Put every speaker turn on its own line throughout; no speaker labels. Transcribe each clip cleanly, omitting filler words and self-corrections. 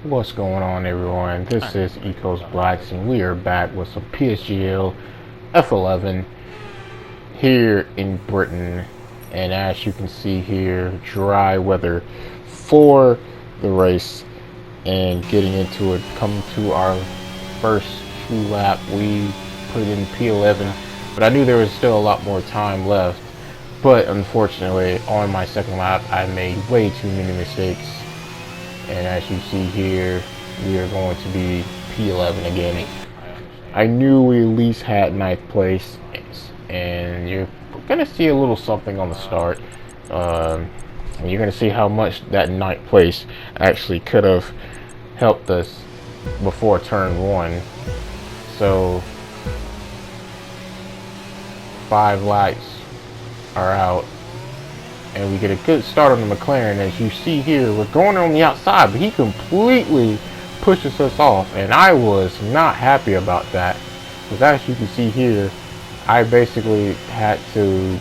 What's going on, everyone? This is Ecos Blacks, and we are back with some PSGL F11 here in Britain. And as you can see here, dry weather for the race. And getting into it, coming to our first true lap, we put it in P11, but I knew there was still a lot more time left. But unfortunately, on my second lap, I made way too many mistakes. And as you see here, we are going to be P11 again. I knew we at least had 9th place, and you're going to see a little something on the start. And you're going to see how much that 9th place actually could have helped us before turn 1. So 5 lights are out, and we get a good start on the McLaren. As you see here, we're going on the outside, but he completely pushes us off, and I was not happy about that, because as you can see here, I basically had to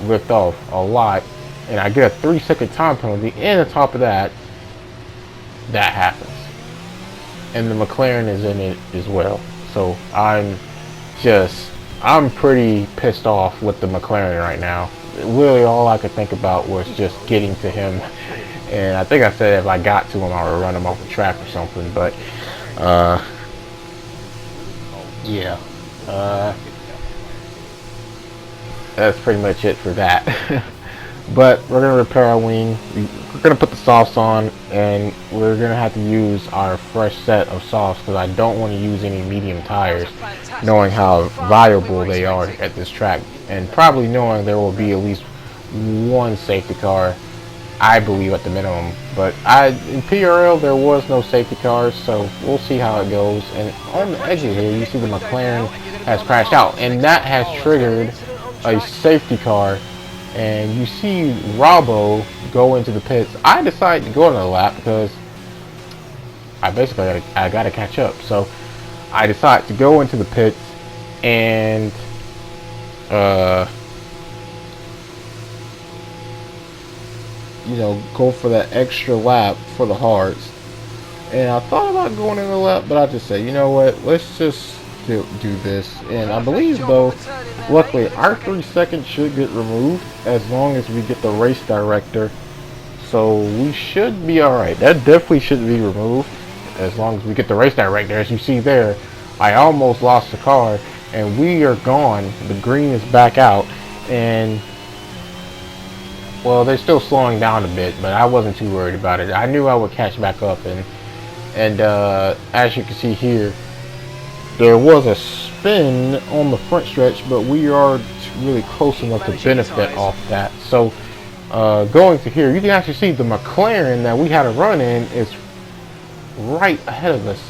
lift off a lot, and I get a 3-second time penalty, and on top of that, that happens. And the McLaren is in it as well. So I'm pretty pissed off with the McLaren right now. Really, all I could think about was just getting to him, and I think I said if I got to him, I would run him off the track or something. But yeah, that's pretty much it for that. But we're gonna repair our wing. We're gonna put the softs on, and we're gonna have to use our fresh set of softs because I don't want to use any medium tires, knowing how valuable they are at this track, and probably knowing there will be at least one safety car, I believe, at the minimum. But in PRL there was no safety cars, so we'll see how it goes. And on the exit here, you see the McLaren has crashed out, and that has triggered a safety car. And you see Robbo go into the pits. I decided to go another lap because I basically got to catch up. So I decided to go into the pits and go for that extra lap for the hards. And I thought about going in the lap, but I just said, you know what, let's just do this. And I believe, though, luckily our 3 seconds should get removed as long as we get the race director, so we should be alright. That definitely should be removed as long as we get the race director. As you see there, I almost lost the car, and we are gone. The green is back out, and well, they're still slowing down a bit, but I wasn't too worried about it. I knew I would catch back up, and as you can see here, there was a spin on the front stretch, but we are really close enough to benefit off that. So going to here, you can actually see the McLaren that we had a run in is right ahead of us.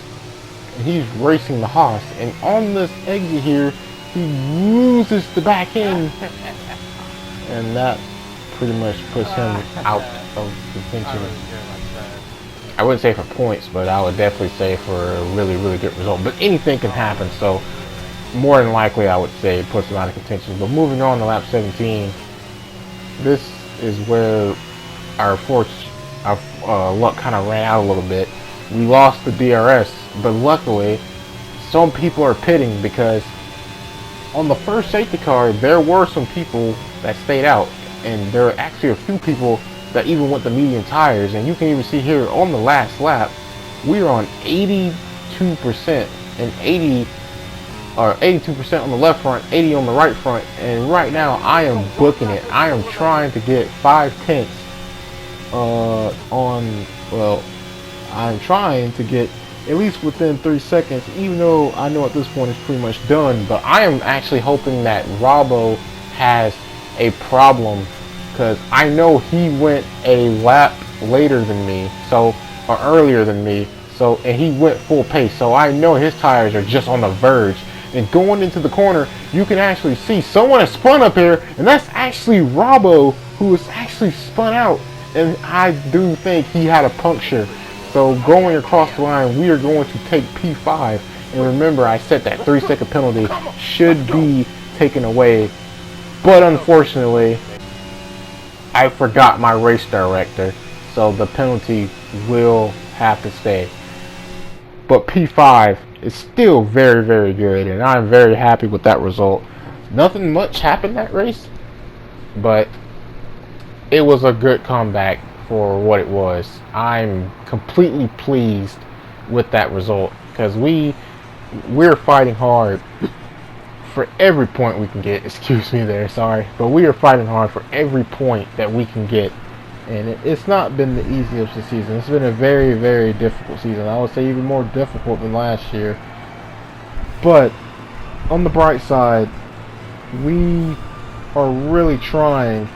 And he's racing the Haas, and on this exit here, he loses the back end, and that pretty much puts him out of contention. I wouldn't say for points, but I would definitely say for a really, really good result. But anything can happen, so more than likely I would say it puts him out of contention. But moving on to lap 17, this is where our luck kind of ran out a little bit. We lost the DRS, but luckily some people are pitting, because on the first safety car there were some people that stayed out, and there are actually a few people that even went the medium tires. And you can even see here on the last lap, we are on 82% and 82% on the left front, 80 on the right front, and right now I am booking it. I am trying to get 5/10 I'm trying to get at least within 3 seconds, even though I know at this point it's pretty much done. But I am actually hoping that Robbo has a problem, because I know he went a lap later than me, or earlier than me, and he went full pace, so I know his tires are just on the verge. And going into the corner, you can actually see someone has spun up here, and that's actually Robbo, who is actually spun out, and I do think he had a puncture. So going across the line, we are going to take P5, and remember, I said that 3-second penalty should be taken away, but unfortunately I forgot my race director, so the penalty will have to stay. But P5 is still very, very good, and I'm very happy with that result. Nothing much happened that race, but it was a good comeback for what it was. I'm completely pleased with that result because we're fighting hard for every point we can get. Excuse me there, sorry, but we are fighting hard for every point that we can get, and it's not been the easiest of season. It's been a very, very difficult season. I would say even more difficult than last year. But on the bright side, we are really trying.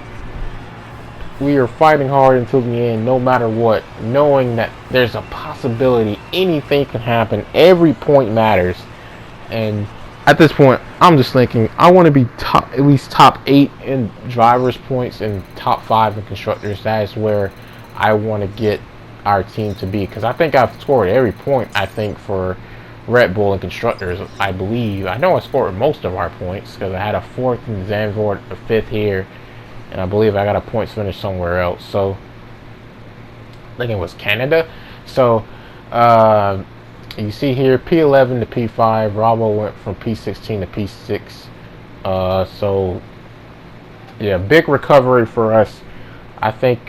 We are fighting hard until the end, no matter what, knowing that there's a possibility anything can happen. Every point matters, and at this point, I'm just thinking I want to be at least top 8 in drivers' points and top 5 in constructors. That is where I want to get our team to be, because I think I've scored every point. I think for Red Bull and constructors, I believe. I know I scored most of our points because I had a 4th in Zandvoort, a 5th here, and I believe I got a points finish somewhere else. So I think it was Canada. So you see here P11 to P5. Bravo went from P16 to P6. So yeah, big recovery for us. I think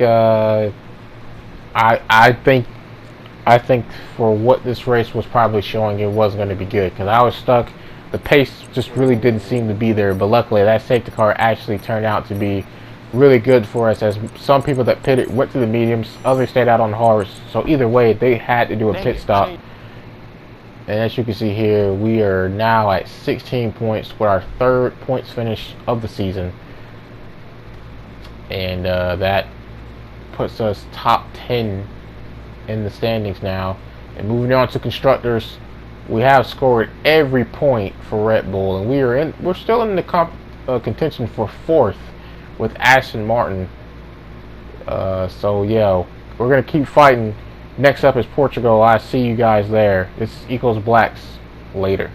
I think for what this race was probably showing, it wasn't going to be good because I was stuck. The pace just really didn't seem to be there, but luckily that safety car actually turned out to be really good for us, as some people that pitted went to the mediums, others stayed out on the hards. So either way, they had to do a pit stop. And as you can see here, we are now at 16 points with our 3rd points finish of the season. And that puts us top 10 in the standings now. And moving on to constructors, we have scored every point for Red Bull, and we're still in the contention for 4th with Aston Martin. So yeah, we're gonna keep fighting. Next up is Portugal. I see you guys there. It's Equals Blacks later.